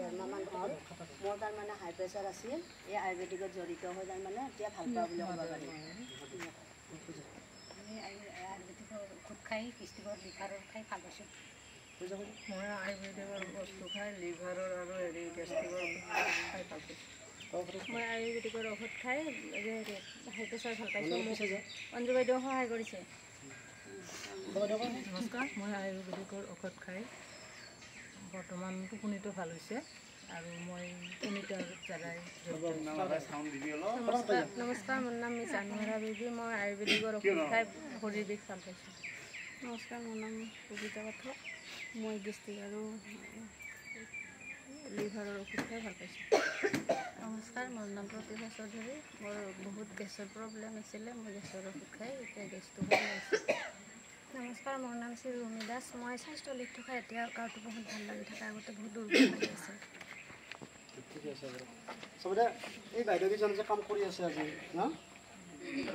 1.5 মাহ হ'ল মোৰ তাৰমানে হাই প্ৰেছাৰ আছিল এই আয়ুৰ্বেদিকত জড়িত হৈ তাৰমানে এতিয়া ভাল পোৱা বুলি ক'ব পাৰি আমি আয়ুৰ্বেদিকৰ ঔষধ খাই কিস্তিকৰ লিভাৰৰ খাই ভাল পাইছোঁ মই আয়ুৰ্বেদিকৰ বস্তু খাই লিভাৰৰ আৰু হেৰি গেষ্ট্ৰিকৰ খাই ভাল পাইছোঁ মই আয়ুৰ্বেদিকৰ ঔষধ খাই হাই প্ৰেছাৰ ভাল পাইছোঁ অঞ্জু বাইদেউ সহায় কৰিছে নমস্কাৰ মই আয়ুৰ্বেদিকৰ ঔষধ খাই বৰ্তমান টোপনিটো ভাল হৈছে আৰু মই তিনিটাৰ দ্বাৰাই নমস্কাৰ মোৰ নাম মিছ আনোৱাৰা বেবী মই আয়ুৰ্বেদিকৰ ঔষধ খাই শৰীৰ বিষ ভাল পাইছোঁ নমস্কাৰ মোৰ নাম কবিতা পাঠক মই গেষ্ট্ৰিক আৰু লিভাৰৰ ঔষধ খাই ভাল পাইছোঁ নমস্কাৰ মোৰ নাম প্ৰতিভা চৌধুৰী মোৰ বহুত গেছৰ প্ৰব্লেম আছিলে মই গেছৰ ঔষধ খাই এতিয়া গেছটো ভাল হৈছে নমস্কাৰ মোৰ নাম শ্ৰী ৰুমি দাস মই স্বাস্থ্য লিখ থকা এতিয়া গাঁৱটো বহুত ভাল লাগি থাকে আগতে বহুত দুৰ্বল লাগি আছে ঠিক আছে বাৰু চবতে এই বাইদেউকেইজন যে কাম কৰি আছে আজি ন